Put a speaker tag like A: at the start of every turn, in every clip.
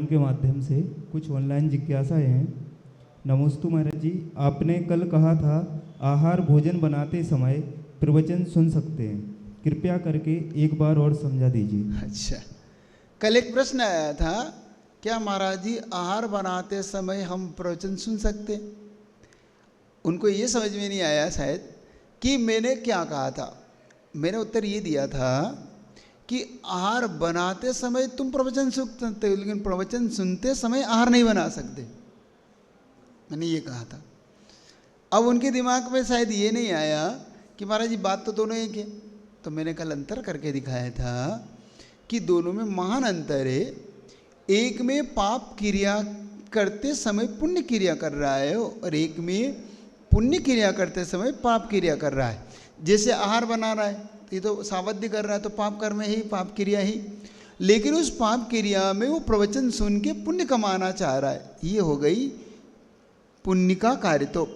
A: के माध्यम से कुछ ऑनलाइन जिज्ञासाएं हैं। नमोस्तु महाराज जी, आपने कल कहा था आहार भोजन बनाते समय प्रवचन सुन सकते हैं, कृपया करके एक बार और समझा दीजिए।
B: अच्छा, कल एक प्रश्न आया था, क्या महाराज जी आहार बनाते समय हम प्रवचन सुन सकते हैं? उनको ये समझ में नहीं आया शायद कि मैंने क्या कहा था। मैंने उत्तर ये दिया था कि आहार बनाते समय तुम प्रवचन सुन सकते हो, लेकिन प्रवचन सुनते समय आहार नहीं बना सकते, मैंने ये कहा था। अब उनके दिमाग में शायद ये नहीं आया कि महाराज जी बात तो दोनों एक है। तो मैंने कल अंतर करके दिखाया था कि दोनों में महान अंतर है। एक में पाप क्रिया करते समय पुण्य क्रिया कर रहा है और एक में पुण्य क्रिया करते समय पाप क्रिया कर रहा है। जैसे आहार बना रहा है तो ये तो सावध्य कर रहा है, तो पाप कर्म ही, पाप क्रिया ही, लेकिन उस पाप क्रिया में वो प्रवचन सुन के पुण्य कमाना चाह रहा है। ये हो गई पुण्य का कार्य। तो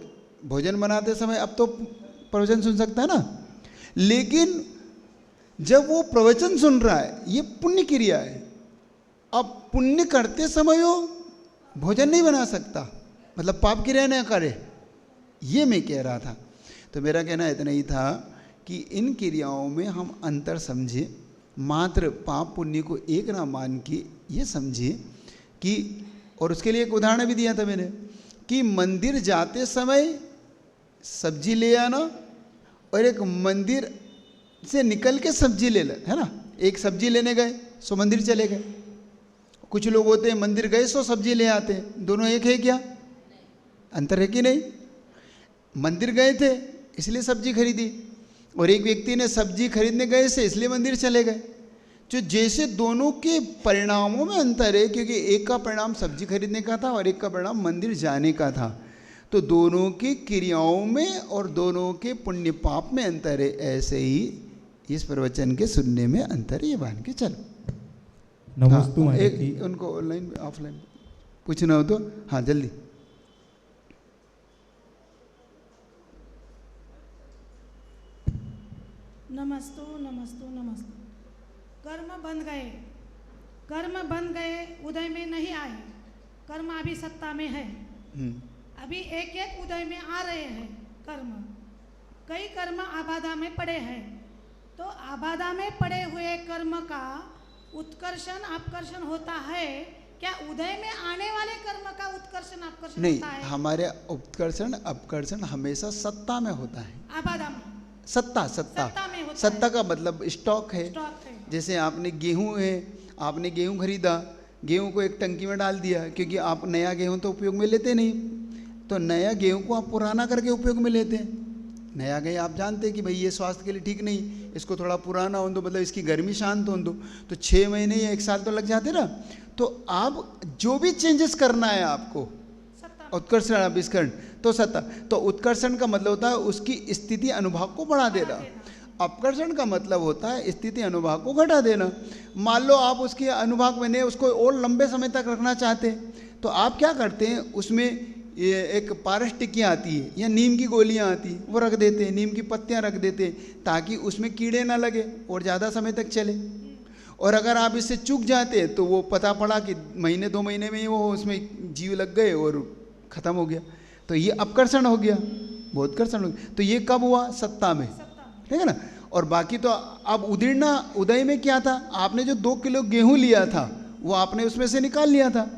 B: भोजन बनाते समय अब तो प्रवचन सुन सकता है ना, लेकिन जब वो प्रवचन सुन रहा है ये पुण्य क्रिया है। अब पुण्य करते समय वो भोजन नहीं बना सकता, मतलब पाप क्रिया न करे, ये मैं कह रहा था। तो मेरा कहना इतना ही था कि इन क्रियाओं में हम अंतर समझे, मात्र पाप पुण्य को एक ना मान के ये समझे कि, और उसके लिए एक उदाहरण भी दिया था मैंने कि मंदिर जाते समय सब्जी ले आना और एक मंदिर से निकल के सब्जी ले ले, है ना। एक सब्जी लेने गए सो मंदिर चले गए। कुछ लोग होते हैं मंदिर गए सो सब्जी ले आते हैं, दोनों एक है क्या? अंतर है कि नहीं? मंदिर गए थे इसलिए सब्जी खरीदी, और एक व्यक्ति ने सब्जी खरीदने गए से इसलिए मंदिर चले गए। जो जैसे दोनों के परिणामों में अंतर है, क्योंकि एक का परिणाम सब्जी खरीदने का था और एक का परिणाम मंदिर जाने का था, तो दोनों की क्रियाओं में और दोनों के पुण्य पाप में अंतर है। ऐसे ही इस प्रवचन के सुनने में अंतर है, ये मान के चलो।
A: नमोस्तु
B: हाँ,
A: महाराज जी।
B: उनको ऑनलाइन ऑफलाइन पूछना हो तो हाँ जल्दी।
C: नमस्तु नमस्तु नमस्तु। कर्म बन गए, कर्म बन गए, उदय में नहीं आए। कर्म अभी सत्ता में है, अभी एक एक उदय में आ रहे हैं कर्म। कई कर्म आबादा में पड़े हैं, तो आबादा में पड़े हुए कर्म का उत्कर्षण अपकर्षण होता है क्या? उदय में आने वाले कर्म का उत्कर्षण अपकर्षण
B: नहीं,
C: होता है?
B: हमारे उत्कर्षण अपकर्षण हमेशा सत्ता में होता है।
C: आबादा में
B: सत्ता
C: में होता
B: सत्ता
C: है।
B: का मतलब स्टॉक है। जैसे आपने गेहूं है, आपने गेहूं खरीदा, गेहूं को एक टंकी में डाल दिया, क्योंकि आप नया गेहूं तो उपयोग में लेते नहीं, तो नया गेहूं को आप पुराना करके उपयोग में लेते हैं। नया गेहूं आप जानते हैं कि भाई ये स्वास्थ्य के लिए ठीक नहीं, इसको थोड़ा पुराना हो दो, मतलब इसकी गर्मी शांत हो दो, तो 6 महीने या 1 साल तो लग जाते ना। तो आप जो भी चेंजेस करना है आपको, उत्कर्षण अभिष्करण, तो सत्ता। तो उत्कर्षण का मतलब होता है उसकी स्थिति अनुभाग को बढ़ा देना, अपकर्षण का मतलब होता है स्थिति अनुभाग को घटा देना। मान लो आप उसके अनुभाग में नहीं, उसको और लंबे समय तक रखना चाहते हैं, तो आप क्या करते हैं, उसमें ये एक पारस टिक्कियाँ आती है या नीम की गोलियाँ आती हैं, वो रख देते हैं, नीम की पत्तियाँ रख देते हैं, ताकि उसमें कीड़े ना लगे और ज़्यादा समय तक चले। और अगर आप इससे चूक जाते हैं तो वो पता पड़ा कि महीने 2 महीने में ही वो उसमें जीव लग गए और ख़त्म हो गया, तो ये अपकर्षण हो गया, बहुत कर्षण हो गया। तो ये कब हुआ? सत्ता में, ठीक है ना। और बाकी तो अब उदीर्णा उदय में क्या था, आपने जो 2 किलो गेहूं लिया था वो आपने उसमें से निकाल लिया था।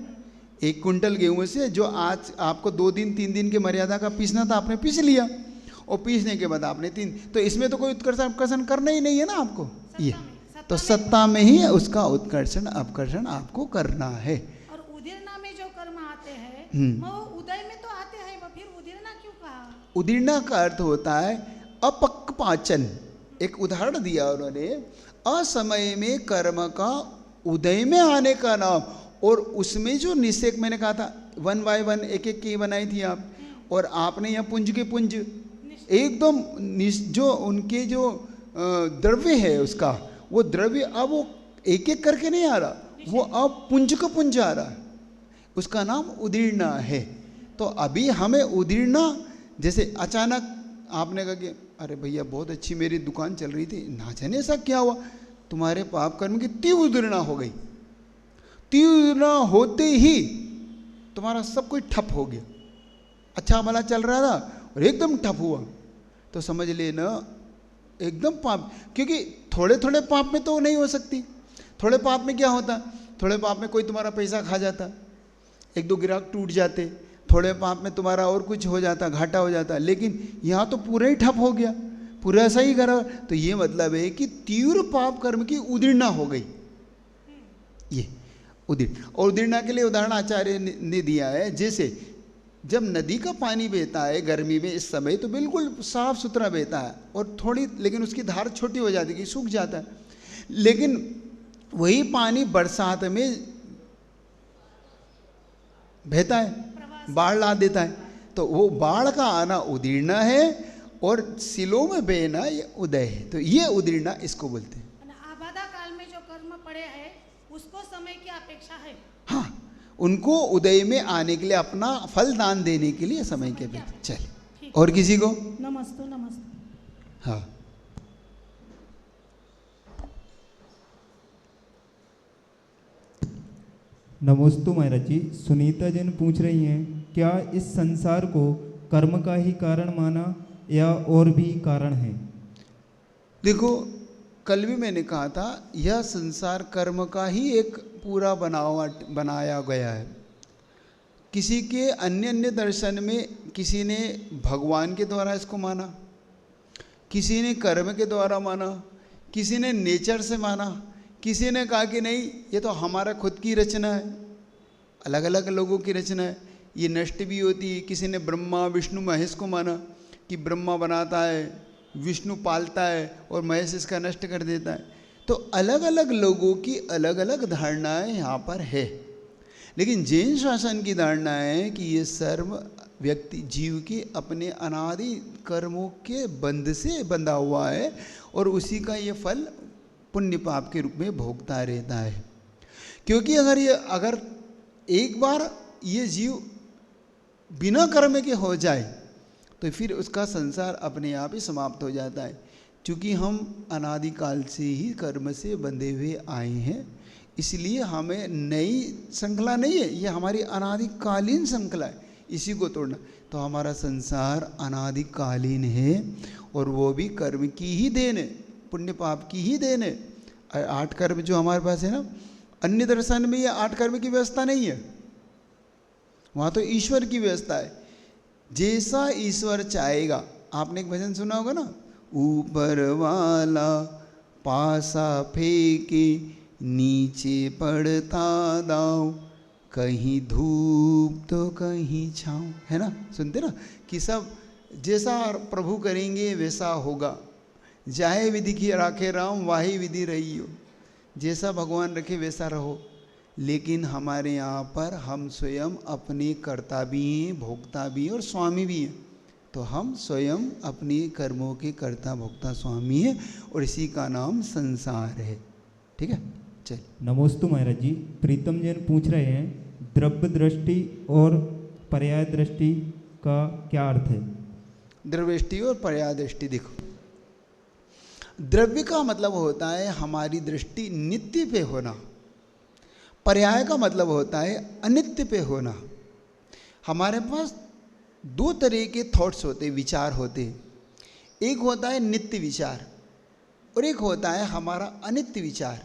B: 1 कुंटल गेहूं से जो आज आपको 2 दिन 3 दिन के मर्यादा का पीसना था, आपने पीस लिया, और पीसने के बाद आपने 3, तो इसमें तो कोई उत्कर्षण अपकर्षण करना ही नहीं है ना आपको। ये तो सत्ता में ही उसका उत्कर्षण अपकर्षण आपको करना है।
C: और उदीर्णा में जो कर्म आते हैं वो उदय में तो आते हैं, वो फिर उदीर्णा क्यों कहा?
B: उदीर्णा का अर्थ होता है अपक्वपाचन। एक उदाहरण दिया उन्होंने, असमय में कर्म का उदय में आने का नाम, और उसमें जो निषेक मैंने कहा था 1 बाय 1 एक एक की बनाई थी आप, और आपने यहाँ पुंज के पुंज एकदम जो उनके जो द्रव्य है उसका, वो द्रव्य अब वो एक एक करके नहीं आ रहा, वो अब पुंज का पुंज आ रहा है, उसका नाम उदीर्णा है। तो अभी हमें उदीर्णा, जैसे अचानक आपने कहा कि अरे भैया बहुत अच्छी मेरी दुकान चल रही थी, ना जाने ऐसा क्या हुआ, तुम्हारे पाप कर्म की तीव्र उदीर्णा हो गई, तीव्र होते ही तुम्हारा सब कुछ ठप हो गया। अच्छा भला चल रहा था और एकदम ठप हुआ तो समझ लेना एकदम पाप, क्योंकि थोड़े थोड़े पाप में तो नहीं हो सकती। थोड़े पाप में क्या होता, थोड़े पाप में कोई तुम्हारा पैसा खा जाता, एक दो ग्राहक टूट जाते, थोड़े पाप में तुम्हारा और कुछ हो जाता, घाटा हो जाता, लेकिन यहाँ तो पूरा ही ठप हो गया, पूरा सही करा। तो ये मतलब है कि तीव्र पाप कर्म की उदीर्णा हो गई, ये उदीर्ण। और उदीर्णा के लिए उदाहरण आचार्य ने दिया है, जैसे जब नदी का पानी बहता है गर्मी में इस समय तो बिल्कुल साफ सुथरा बहता है और थोड़ी, लेकिन उसकी धार छोटी हो जाती है, सूख जाता है। लेकिन वही पानी बरसात में बहता है, बाढ़ ला देता है। तो वो बाढ़ का आना उदीर्णा है और सिलों में बहना ये उदय है। तो ये उदीर्णा इसको बोलते हैं।
C: आबादा काल में जो कर्म पड़े हैं उसको समय की अपेक्षा है।
B: हाँ, उनको उदय में आने के लिए, अपना फल दान देने के लिए समय के अपेक्षा। चलिए, और किसी को
C: नमस्ते। नमस्ते।
B: हाँ,
A: नमोस्तु महाराज जी। सुनीता जन पूछ रही हैं, क्या इस संसार को कर्म का ही कारण माना या और भी कारण है?
B: देखो, कल भी मैंने कहा था यह संसार कर्म का ही एक पूरा बनाया गया है। किसी के अन्य अन्य दर्शन में किसी ने भगवान के द्वारा इसको माना, किसी ने कर्म के द्वारा माना, किसी ने नेचर से माना, किसी ने कहा कि नहीं ये तो हमारा खुद की रचना है। अलग अलग लोगों की रचना है, ये नष्ट भी होती है। किसी ने ब्रह्मा विष्णु महेश को माना कि ब्रह्मा बनाता है, विष्णु पालता है और महेश इसका नष्ट कर देता है। तो अलग अलग लोगों की अलग अलग धारणाएं यहाँ पर है। लेकिन जैन शासन की धारणा है कि ये सर्व व्यक्ति जीव के अपने अनादि कर्मों के बंध से बंधा हुआ है और उसी का ये फल पुण्य पाप के रूप में भोगता रहता है। क्योंकि अगर एक बार ये जीव बिना कर्म के हो जाए तो फिर उसका संसार अपने आप ही समाप्त हो जाता है। क्योंकि हम अनादिकाल से ही कर्म से बंधे हुए आए हैं, इसलिए हमें नई श्रृंखला नहीं है, ये हमारी अनादिकालीन श्रृंखला है, इसी को तोड़ना। तो हमारा संसार अनादिकालीन है और वो भी कर्म की ही देन है, पुण्य पाप की ही देन है। 8 कर्म जो हमारे पास है ना, अन्य दर्शन में ये 8 कर्म की व्यवस्था नहीं है, वहाँ तो ईश्वर की व्यवस्था है। जैसा ईश्वर चाहेगा। आपने एक भजन सुना होगा ना, ऊपर वाला पासा फेंके नीचे पड़ता दाव, कहीं धूप तो कहीं छाँव, है ना, सुनते ना कि सब जैसा प्रभु करेंगे वैसा होगा। जाहे विधि की राखे राम, वाही विधि रही हो। जैसा भगवान रखे वैसा रहो। लेकिन हमारे यहाँ पर हम स्वयं अपने कर्ता भी हैं, भोक्ता भी हैं और स्वामी भी हैं। तो हम स्वयं अपने कर्मों के कर्ता भोक्ता स्वामी हैं और इसी का नाम संसार है। ठीक है, चल।
A: नमोस्तु महाराज जी। प्रीतम जैन पूछ रहे हैं, द्रव्य दृष्टि और पर्याय दृष्टि का क्या अर्थ है?
B: द्रव्यष्टि और पर्याय दृष्टि, देखो, द्रव्य का मतलब होता है हमारी दृष्टि नित्य पे होना, पर्याय का मतलब होता है अनित्य पे होना। हमारे पास 2 तरह के थॉट्स होते, विचार होते। एक होता है नित्य विचार और एक होता है हमारा अनित्य विचार।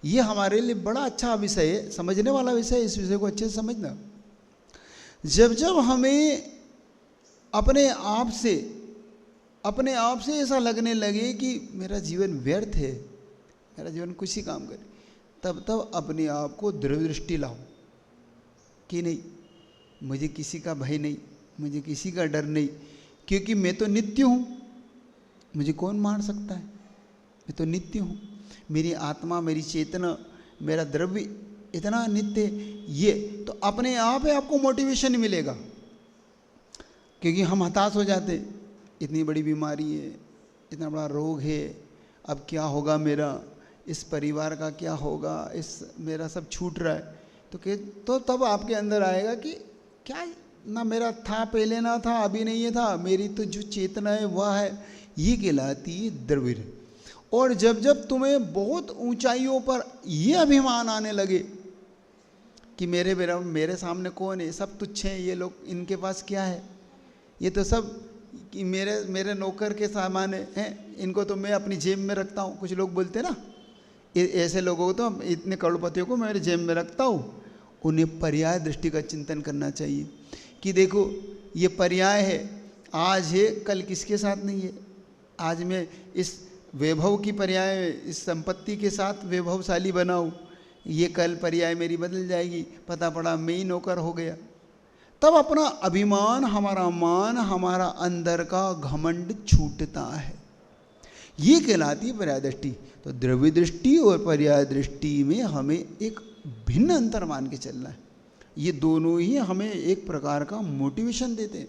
B: ये हमारे लिए बड़ा अच्छा विषय है, समझने वाला विषय है। इस विषय को अच्छे से समझना। जब जब हमें अपने आप से ऐसा लगने लगे कि मेरा जीवन व्यर्थ है, मेरा जीवन कुछ ही काम करे, तब अपने आप को द्रव्य दृष्टि लाओ कि नहीं, मुझे किसी का भय नहीं, मुझे किसी का डर नहीं, क्योंकि मैं तो नित्य हूँ, मुझे कौन मार सकता है, मैं तो नित्य हूँ। मेरी आत्मा, मेरी चेतना, मेरा द्रव्य इतना नित्य, ये तो अपने आप ही आपको मोटिवेशन मिलेगा। क्योंकि हम हताश हो जाते, इतनी बड़ी बीमारी है, इतना बड़ा रोग है, अब क्या होगा मेरा, इस परिवार का क्या होगा, मेरा सब छूट रहा है। तो तब आपके अंदर आएगा कि क्या ना मेरा था पहले, ना था अभी नहीं है था, मेरी तो जो चेतना है वह है। ये कहलाती है द्रव्य। और जब जब तुम्हें बहुत ऊंचाइयों पर ये अभिमान आने लगे कि मेरे सामने कौन है, सब तुच्छ हैं ये लोग, इनके पास क्या है, ये तो सब कि मेरे नौकर के सामान हैं, इनको तो मैं अपनी जेब में रखता हूँ। कुछ लोग बोलते ना, ऐसे लोगों को तो, इतने करोड़पतियों को मैं मेरे जेब में रखता हूँ। उन्हें पर्याय दृष्टि का चिंतन करना चाहिए कि देखो ये पर्याय है, आज है कल किसके साथ नहीं है। आज मैं इस वैभव की पर्याय, इस संपत्ति के साथ वैभवशाली बनाऊँ, ये कल पर्याय मेरी बदल जाएगी, पता पड़ा मैं ही नौकर हो गया। तब अपना अभिमान, हमारा मान, हमारा अंदर का घमंड छूटता है। ये कहलाती है पर्याय दृष्टि। तो द्रव्य दृष्टि और पर्याय दृष्टि में हमें एक भिन्न अंतर मान के चलना है। ये दोनों ही हमें एक प्रकार का मोटिवेशन देते हैं,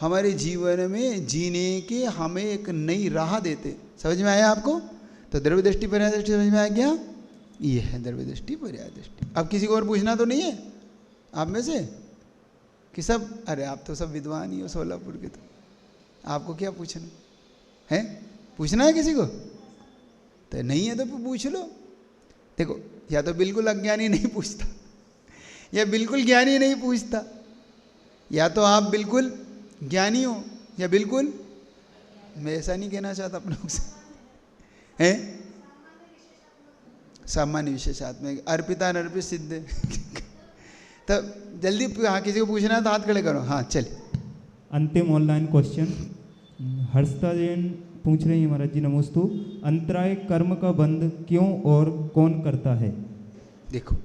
B: हमारे जीवन में जीने के हमें एक नई राह देते। समझ में आया आपको? तो द्रव्य दृष्टि पर्याय दृष्टि समझ में आया क्या? ये है द्रव्य दृष्टि पर्याय दृष्टि। अब किसी को और पूछना तो नहीं है आप में से कि सब, अरे आप तो सब विद्वान ही हो सोलापुर के, तो आपको क्या पूछना है? पूछना है किसी को? तो नहीं है तो पूछ लो। देखो, या तो बिल्कुल अज्ञानी नहीं पूछता, या बिल्कुल ज्ञानी नहीं पूछता, या तो आप बिल्कुल ज्ञानी हो या बिल्कुल, मैं ऐसा नहीं कहना चाहता अपने लोग से, हैं सामान्य विशेषात्मक, अर्पिता अर्पित सिद्ध। तो जल्दी, हाँ किसी को पूछना है तो हाथ खड़े करो। हाँ चल।
A: अंतिम ऑनलाइन क्वेश्चन हर्षता जैन पूछ रही है, महाराज जी नमोस्तु, अंतराय कर्म का बंध क्यों और कौन करता है?
B: देखो,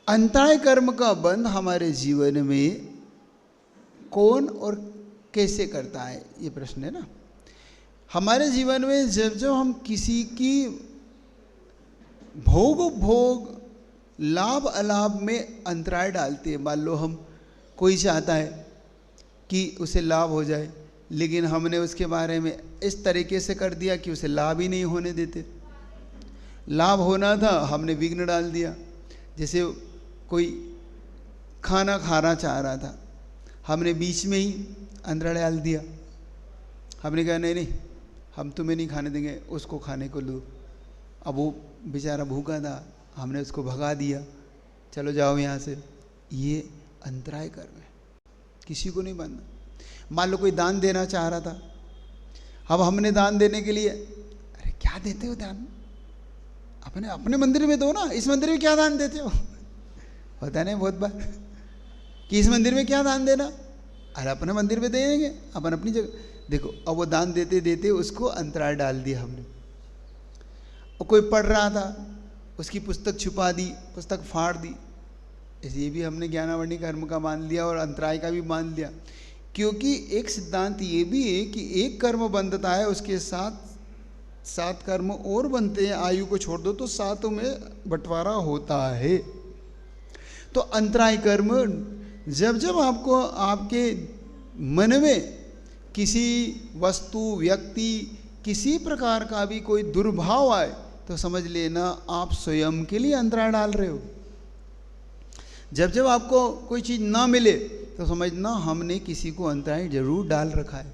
B: अंतराय कर्म का बंध हमारे जीवन में कौन और कैसे करता है, ये प्रश्न है ना। हमारे जीवन में जब हम किसी की भोग लाभ अलाभ में अंतराय डालते हैं, मान लो हम, कोई चाहता है कि उसे लाभ हो जाए, लेकिन हमने उसके बारे में इस तरीके से कर दिया कि उसे लाभ ही नहीं होने देते। लाभ होना था, हमने विघ्न डाल दिया। जैसे कोई खाना खाना चाह रहा था, हमने बीच में ही अंतराय डाल दिया। हमने कहा नहीं नहीं, हम तुम्हें नहीं खाने देंगे, उसको खाने को लो। अब वो बेचारा भूखा था, हमने उसको भगा दिया, चलो जाओ यहाँ से। ये अंतराय कर्म है, किसी को नहीं बांधना। मान लो कोई दान देना चाह रहा था, अब हमने दान देने के लिए, अरे क्या देते हो दान, अपने मंदिर में दो ना, इस मंदिर में क्या दान देते हो? होता नहीं बहुत बार कि इस मंदिर में क्या दान देना, अरे अपने मंदिर में देंगे, अपन अपनी जगह। देखो, अब वो दान देते देते उसको अंतराय डाल दिया हमने। और कोई पढ़ रहा था, उसकी पुस्तक छुपा दी, पुस्तक फाड़ दी, ये भी हमने ज्ञानावरणी कर्म का मान लिया और अंतराय का भी मान लिया। क्योंकि एक सिद्धांत ये भी है कि एक कर्म बंधता है, उसके साथ 7 कर्म और बनते हैं। आयु को छोड़ दो तो 7 में बंटवारा होता है। तो अंतराय कर्म जब जब आपको आपके मन में किसी वस्तु, व्यक्ति, किसी प्रकार का भी कोई दुर्भाव आए, तो समझ लेना आप स्वयं के लिए अंतराय डाल रहे हो। जब जब आपको कोई चीज़ ना मिले तो समझना हमने किसी को अंतराय जरूर डाल रखा है।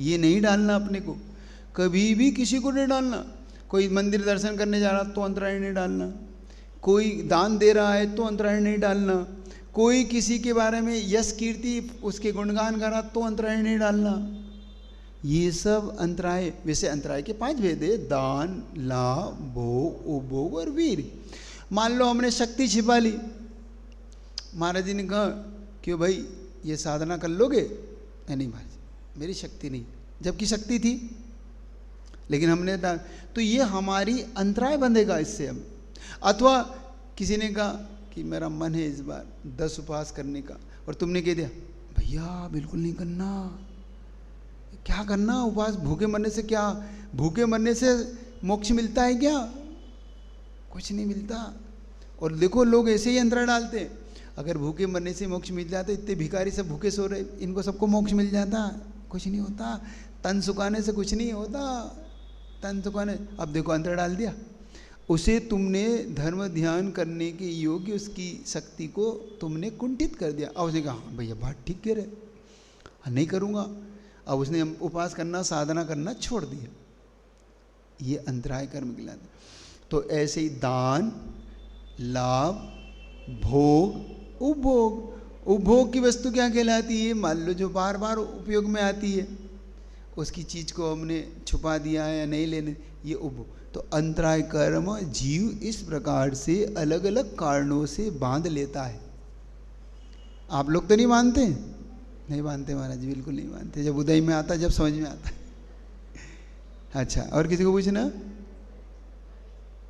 B: ये नहीं डालना अपने को, कभी भी किसी को नहीं डालना। कोई मंदिर दर्शन करने जा रहा तो अंतराय नहीं डालना, कोई दान दे रहा है तो अंतराय नहीं डालना, कोई किसी के बारे में यश कीर्ति उसके गुणगान कर रहा तो अंतराय नहीं डालना। ये सब अंतराय। वैसे अंतराय के 5 भेद है, दान, लाभ, भोग, उपभोग और वीर। मान लो हमने शक्ति छिपा ली, महाराज जी ने कहा क्यों भाई ये साधना कर लोगे? नहीं महाराज मेरी शक्ति नहीं, जबकि शक्ति थी, लेकिन हमने तो ये हमारी अंतराय बंधेगा इससे हम। अथवा किसी ने कहा कि मेरा मन है इस बार 10 उपवास करने का, और तुमने कह दिया भैया बिल्कुल नहीं करना। क्या करना उपवास? भूखे मरने से क्या, भूखे मरने से मोक्ष मिलता है क्या? कुछ नहीं मिलता। और देखो लोग ऐसे ही अंतराय डालते हैं, अगर भूखे मरने से मोक्ष मिल जाता, इतने भिखारी सब भूखे सो रहे, इनको सबको मोक्ष मिल जाता। कुछ नहीं होता, तन सुखाने से कुछ नहीं होता, तन सुखाने। अब देखो अंतराय डाल दिया, उसे तुमने धर्म ध्यान करने के योग्य उसकी शक्ति को तुमने कुंठित कर दिया। अब उसने कहा हाँ भैया बात ठीक कह रहे, नहीं करूँगा। अब उसने उपवास करना, साधना करना छोड़ दिया। ये अंतराय कर्म कहलाता है। तो ऐसे ही दान, लाभ, भोग उपभोग। उपभोग की वस्तु क्या कहलाती है? मान लो जो बार बार उपयोग में आती है, उसकी चीज को हमने छुपा दिया है या नहीं लेने, ये उपभोग। तो अंतराय कर्म जीव इस प्रकार से अलग अलग कारणों से बांध लेता है। आप लोग तो नहीं मानते? नहीं मानते महाराज, बिल्कुल नहीं मानते। जब उदय में आता, जब समझ में आता। अच्छा, और किसी को पूछना?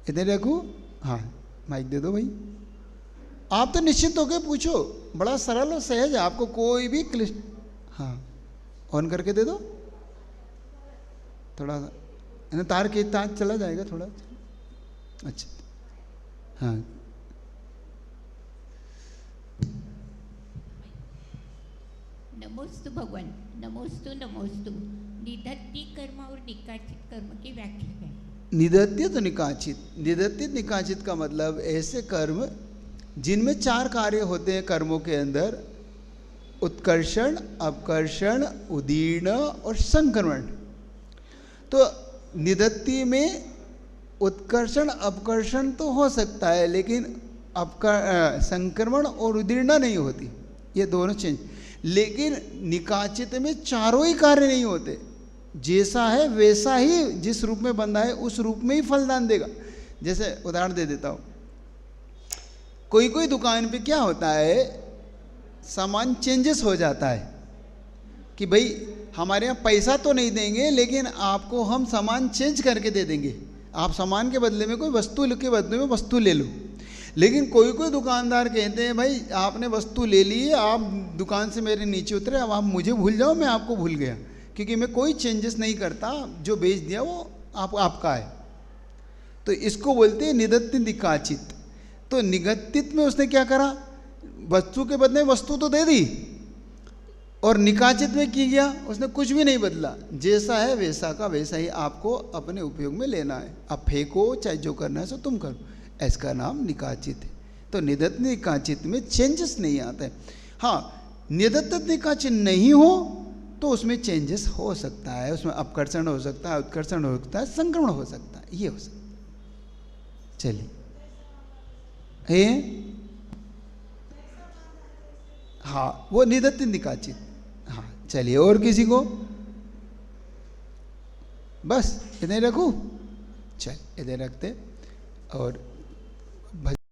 B: इधर रखो, हाँ माइक दे दो भाई। आप तो निश्चित होकर पूछो, बड़ा सरल और सहज, आपको कोई भी क्लिष्ट। हाँ ऑन करके दे दो थोड़ा सा, तार के तार चला जाएगा थोड़ा। अच्छा हाँ,
D: नमोस्तु भगवान, नमोस्तु नमोस्तु। निधत्ती कर्म और निकाचित कर्म की व्याख्या है।
B: निधत्तित निकाचित, निधत्तित निकाचित का मतलब ऐसे कर्म जिनमें 4 कार्य होते हैं कर्मों के अंदर: उत्कर्षण, अपकर्षण, उदीर्ण और संक्रमण। तो निधत्ति में उत्कर्षण अपकर्षण तो हो सकता है, लेकिन संक्रमण और उदीर्ण नहीं होती, ये दोनों चेंज। लेकिन निकाचित में चारों ही कार्य नहीं होते। जैसा है वैसा ही, जिस रूप में बंधा है उस रूप में ही फलदान देगा। जैसे उदाहरण दे देता हूँ, कोई कोई दुकान पे क्या होता है, सामान चेंजेस हो जाता है कि भाई हमारे यहाँ पैसा तो नहीं देंगे, लेकिन आपको हम सामान चेंज करके दे देंगे। आप सामान के बदले में कोई वस्तु के बदले में वस्तु ले लो। लेकिन कोई कोई दुकानदार कहते हैं भाई आपने वस्तु ले ली है, आप दुकान से मेरे नीचे उतरे, अब आप मुझे भूल जाओ, मैं आपको भूल गया, क्योंकि मैं कोई चेंजेस नहीं करता, जो बेच दिया वो आपका है। तो इसको बोलते हैं निधत्ति निकाचित। तो निगत्तित में उसने क्या करा, वस्तु के बदले वस्तु तो दे दी, और निकाचित में की गया उसने कुछ भी नहीं बदला, जैसा है वैसा का वैसा ही आपको अपने उपयोग में लेना है। अब फेंको चाहे जो करना है सो तुम करो, इसका नाम निकाचित है। तो निधत्त निकाचित में चेंजेस नहीं आता है। हाँ, निधत्त निकाचित नहीं हो तो उसमें चेंजेस हो सकता है, उसमें अपकर्षण हो सकता है, उत्कर्षण हो सकता है, संक्रमण हो सकता है, ये हो सकता है। चलिए हाँ, वो निधत्त निकाचित। हाँ चलिए, और किसी को? बस इधर रखूं? चल इधर रखते। और